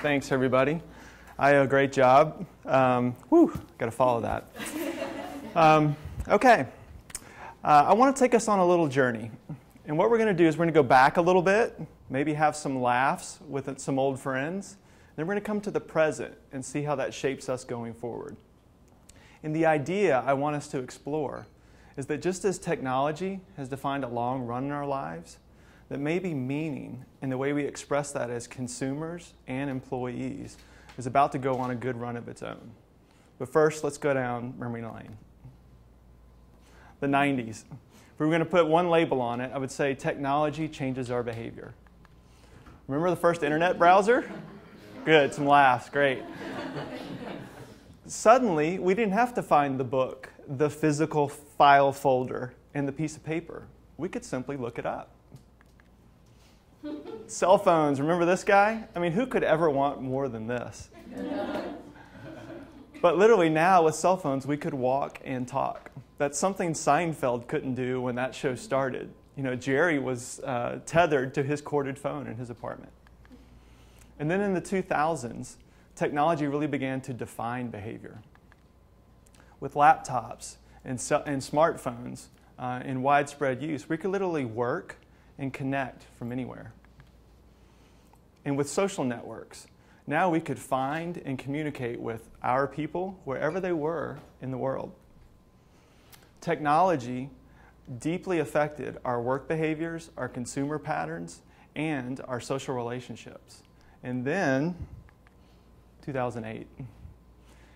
Thanks, everybody. Great job. Got to follow that. Okay. I want to take us on a little journey. And what we're going to do is we're going to go back a little bit, maybe have some laughs with some old friends. Then we're going to come to the present and see how that shapes us going forward. And the idea I want us to explore is that just as technology has defined a long run in our lives, that maybe meaning and the way we express that as consumers and employees is about to go on a good run of its own. But first, let's go down memory lane. The 90s. If we were going to put one label on it, I would say technology changes our behavior. Remember the first internet browser? Good, some laughs, great. Suddenly, we didn't have to find the book, the physical file folder, and the piece of paper. We could simply look it up. Cell phones, remember this guy? I mean, who could ever want more than this? But literally now with cell phones, we could walk and talk. That's something Seinfeld couldn't do when that show started. You know, Jerry was tethered to his corded phone in his apartment. And then in the 2000s, technology really began to define behavior. With laptops and smartphones in widespread use, we could literally work and connect from anywhere. And with social networks, now we could find and communicate with our people wherever they were in the world. Technology deeply affected our work behaviors, our consumer patterns, and our social relationships. And then, 2008.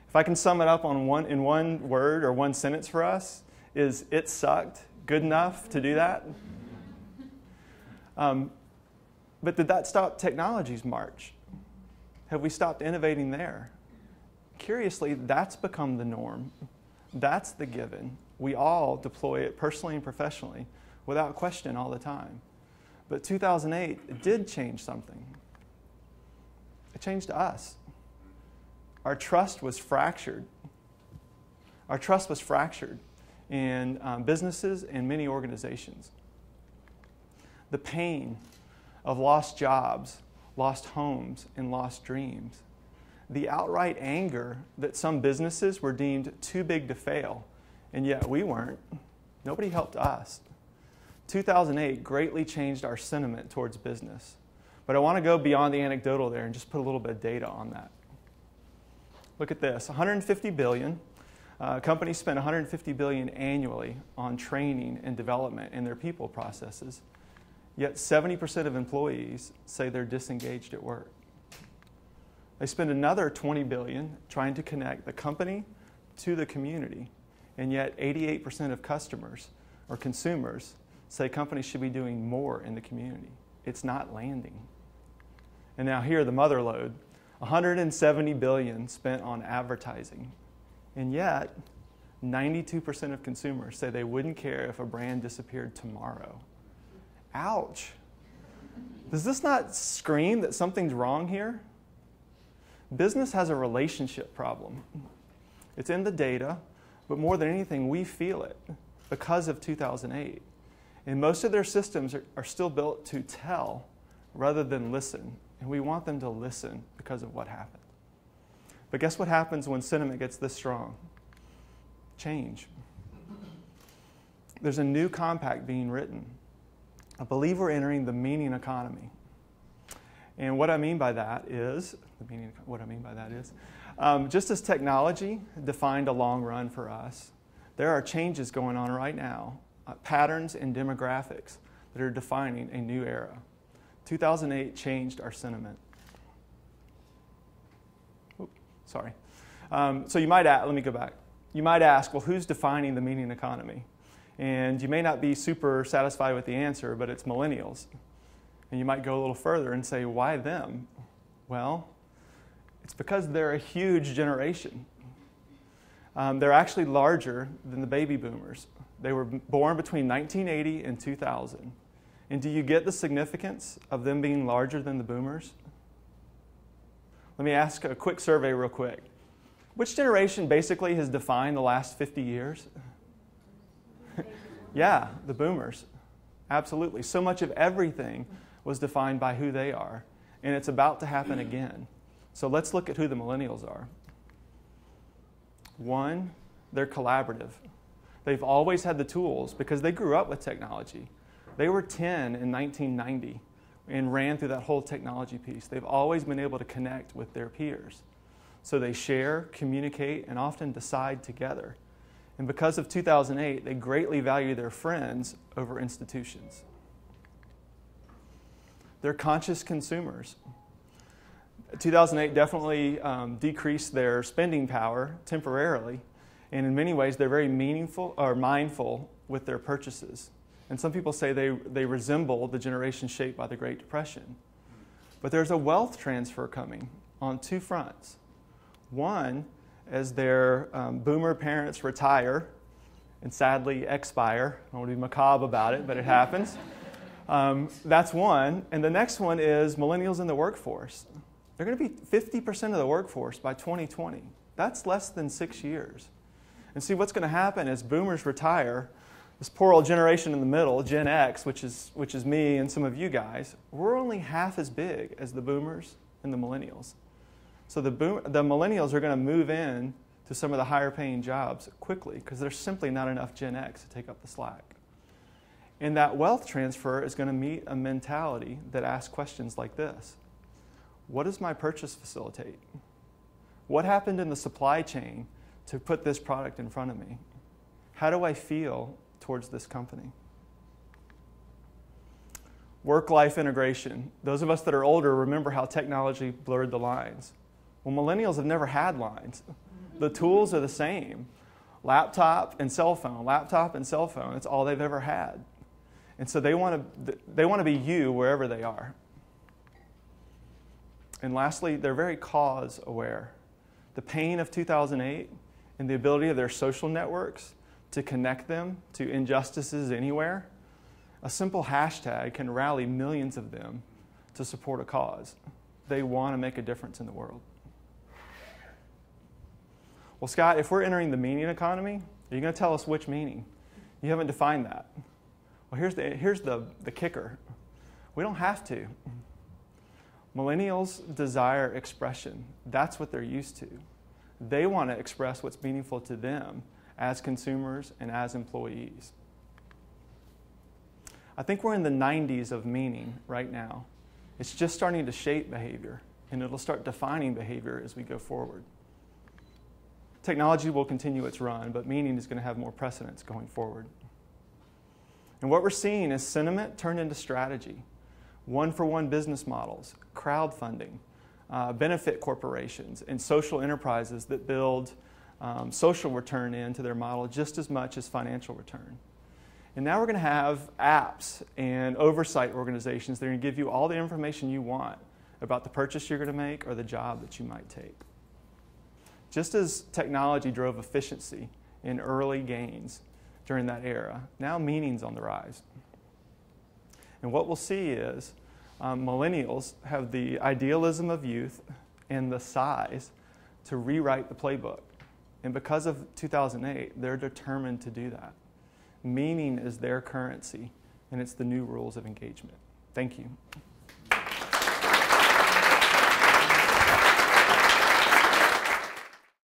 If I can sum it up in one word or one sentence for us, is it sucked good enough to do that? But did that stop technology's march? Have we stopped innovating there? Curiously, that's become the norm. That's the given. We all deploy it personally and professionally without question all the time. But 2008, it did change something. It changed us. Our trust was fractured. Our trust was fractured in businesses and many organizations. The pain of lost jobs, lost homes, and lost dreams. The outright anger that some businesses were deemed too big to fail, and yet we weren't. Nobody helped us. 2008 greatly changed our sentiment towards business. But I want to go beyond the anecdotal there and just put a little bit of data on that. Look at this, $150 billion. Companies spend $150 billion annually on training and development in their people processes. Yet 70% of employees say they're disengaged at work. They spend another $20 billion trying to connect the company to the community. And yet 88% of customers or consumers say companies should be doing more in the community. It's not landing. And now here, the mother lode, $170 billion spent on advertising. And yet 92% of consumers say they wouldn't care if a brand disappeared tomorrow. Ouch. Does this not scream that something's wrong here? Business has a relationship problem. It's in the data, but more than anything, we feel it because of 2008. And most of their systems are still built to tell rather than listen. And we want them to listen because of what happened. But guess what happens when sentiment gets this strong? Change. There's a new compact being written. I believe we're entering the meaning economy. And what I mean by that is, just as technology defined a long run for us, there are changes going on right now, patterns and demographics that are defining a new era. 2008 changed our sentiment. So you might ask, let me go back. You might ask, well, who's defining the meaning economy? And you may not be super satisfied with the answer, but it's millennials. And you might go a little further and say, why them? Well, it's because they're a huge generation. They're actually larger than the baby boomers. They were born between 1980 and 2000. And do you get the significance of them being larger than the boomers? Let me ask a quick survey real quick. Which generation basically has defined the last 50 years? Yeah, the boomers. Absolutely. So much of everything was defined by who they are. And it's about to happen again. So let's look at who the millennials are. One, they're collaborative. They've always had the tools because they grew up with technology. They were 10 in 1990 and ran through that whole technology piece. They've always been able to connect with their peers. So they share, communicate, and often decide together. And because of 2008, they greatly value their friends over institutions. They're conscious consumers. 2008 definitely decreased their spending power temporarily, and in many ways they're very mindful with their purchases. And some people say they resemble the generation shaped by the Great Depression. But there's a wealth transfer coming on two fronts. One, as their boomer parents retire and sadly expire. I don't want to be macabre about it, but it happens. That's one. And the next one is millennials in the workforce. They're going to be 50% of the workforce by 2020. That's less than 6 years. And see, what's going to happen as boomers retire, this poor old generation in the middle, Gen X, which is me and some of you guys, we're only half as big as the boomers and the millennials. So the millennials are going to move in to some of the higher paying jobs quickly because there's simply not enough Gen X to take up the slack. And that wealth transfer is going to meet a mentality that asks questions like this. What does my purchase facilitate? What happened in the supply chain to put this product in front of me? How do I feel towards this company? Work-life integration. Those of us that are older remember how technology blurred the lines. Well, millennials have never had lines. The tools are the same. Laptop and cell phone, laptop and cell phone. It's all they've ever had. And so they want to be you wherever they are. And lastly, they're very cause aware. The pain of 2008 and the ability of their social networks to connect them to injustices anywhere, a simple hashtag can rally millions of them to support a cause. They want to make a difference in the world. Well, Scott, if we're entering the meaning economy, are you going to tell us which meaning? You haven't defined that. Well, here's the kicker. We don't have to. Millennials desire expression. That's what they're used to. They want to express what's meaningful to them as consumers and as employees. I think we're in the 90s of meaning right now. It's just starting to shape behavior, and it'll start defining behavior as we go forward. Technology will continue its run, but meaning is going to have more precedence going forward. And what we're seeing is sentiment turned into strategy. One-for-one business models, crowdfunding, benefit corporations, and social enterprises that build social return into their model just as much as financial return. And now we're going to have apps and oversight organizations that are going to give you all the information you want about the purchase you're going to make or the job that you might take. Just as technology drove efficiency and early gains during that era, now meaning's on the rise. And what we'll see is millennials have the idealism of youth and the size to rewrite the playbook. And because of 2008, they're determined to do that. Meaning is their currency, and it's the new rules of engagement. Thank you.